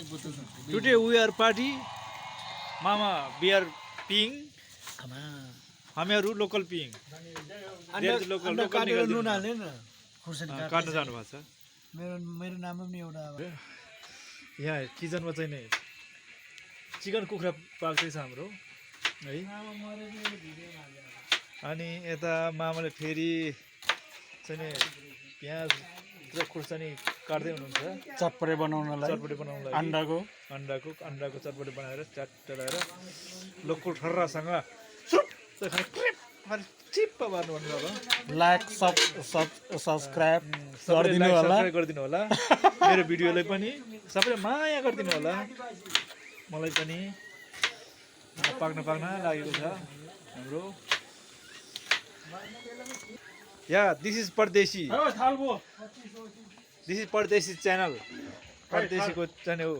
Today we are party. Mama, we are peeing. हामीहरू local पिइङ local काट्न जानु भएको छ मेरो नाममा पनि एउटा यहाँ किचनमा चाहिँ नि चिकन कुखुरा पाक्दैछ हाम्रो है अनि यता मामाले फेरि चाहिँ नि प्याज र खुर्सानी काट्दै हुनुहुन्छ चटपटे बनाउनलाई अन्डाको चटपटे बनाएर चलाएर लोकल ठर्रासँग चिप्प मार्नु भन्नुभयो लाइक सब्सक्राइब गरिदिनु होला मेरो भिडियोलाई पनि सबैले माया गरिदिनु होला मलाई पनि पाक्न लागेको छ हाम्रो या दिस इज परदेशी च्यानल परदेशीको च्यानल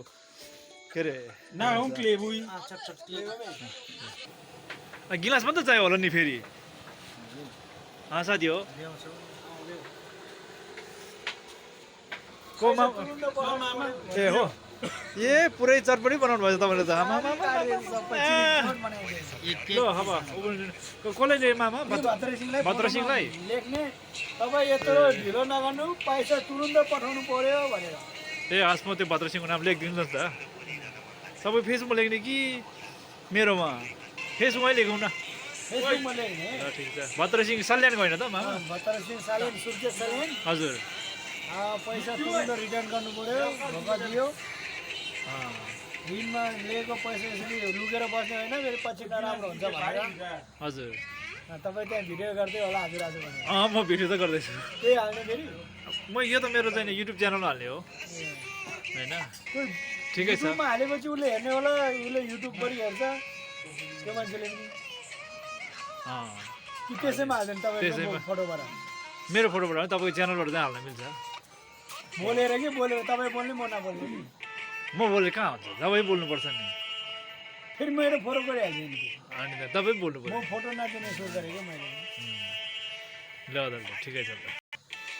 के अरे गिलास मात्रै चाहियो होला नि फेरि साथी हो ए हो ए पुरै चटपटी बनाउनु भएछ तपाईँले त कसले मामा भद्रसिंहलाई तपाईँ यत्रो ढिलो नगर्नु पैसा तुरुन्त पठाउनु पर्यो भनेर ए हस् म त्यो भद्रसिंहको नाम लेखिदिनुहोस् न त सबै फेसबुकमा लेख्ने कि मेरोमा फेसबुकमै लेखौँ न फेसबुकमा लेख्ने ठिक छ भद्रसिंह सल्यानको होइन त मामा भद्रसिंह सालेन सूर्य सालेन हजुर पैसा तुरुन्त रिटर्न गर्नु पर्यो धोका दियो ऋणमा लिएको पैसा यसरी लुकेर बस्ने होइन फेरि पछि नराम्रो हुन्छ भनेर हजुर तपाईँ त्यहाँ भिडियो गर्दै होला हजुर आज भने म भिडियो त गर्दैछु त्यही हाल्ने फेरि म यो त मेरो चाहिँ युट्युब च्यानलमा हाल्ने हो होइन ठिकै छ युट्युबमा हालेपछि उसले हेर्ने होला उसले युट्युबबाट हेर्छ त्यो मान्छेले पनि कि त्यसैमा हाल्दैन तपाईँको फोटोबाट मेरो फोटोबाट तपाईँको च्यानलबाट चाहिँ हाल्न मिल्छ बोलेर कि बोलेर तपाईँ बोल्ने म नबोल्ने म बोले कहाँ हुन्छ तपाईँ बोल्नुपर्छ नि फेरि मेरो फोटो गरिहाल्छु नि अनि त तपाईँ बोल्नु म पर्यो फोटो नदिने सोच गरेको मैले ल ठिकै छ ल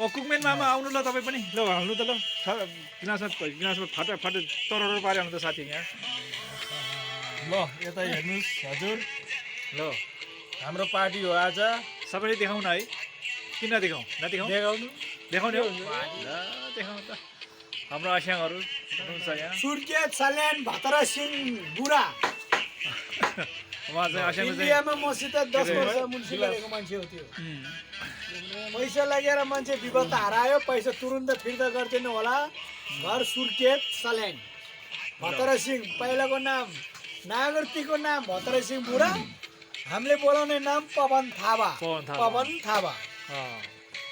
कुकमेन मामा आउनु ल तपाईँ पनि ल हाल्नु त ल गिलासमा फाटे तरर पारे आउनु त साथी यहाँ ल यता हेर्नुहोस् हजुर ल हाम्रो पार्टी हो आज सबैले देखाउन है किन देखाउने हो ल देखाउँ त हाम्रो आस्याङहरू हुनुहुन्छ यहाँ सूर्य साल्यान भतरा सिंह बुढा उहाँ चाहिँ आस्याङ इन्डियामा मसित 10 वर्ष मुन्सी गरेको मान्छे हो त्यो पैसा लगेर मान्छे विपद हरायो पैसा तुरुन्त फिर्ता गरिदिनु होला घर सुर्खेत साल्यान भतरा सिंह पहिलाको नाम नागरिकको नाम भतरा सिंह बुढा हामीले बोलाउने नाम पवन थापा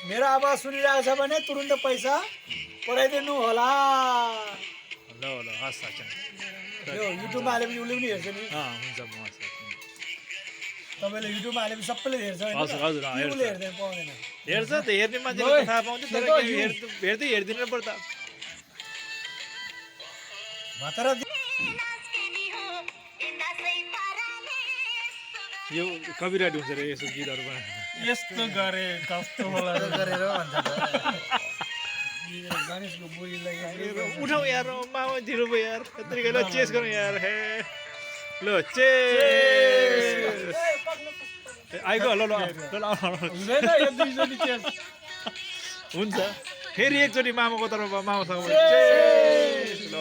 मेरो आवाज सुनिरहेको छ भने तुरुन्त पैसा पठाइदिनु होला ल हस् यो युट्युबमा हालेपछि उसले पनि हेर्छ नि हुन्छ तपाईँले युट्युबमा हालेपछि सबैले हेर्छ हजुर हेर्दैन पाउँदैन हेर्छ त हेर्ने मान्छेले थाहा पाउँछ तर हेर्दै हेरिदिनु पर्छ भतरा यो कविराट हुन्छ रे यसो गीतहरूमा यस्तो गरे कस्तो गरेर भन्छ गणेशको बुढीलाई उठाउ यार मामा ढिलो भयो यार यत्तिकै ल चेस गरौँ यार हे ल चेस आइगयो ल हुन्छ फेरि एकचोटि मामाको तर्फबाट मामासँग चेस ल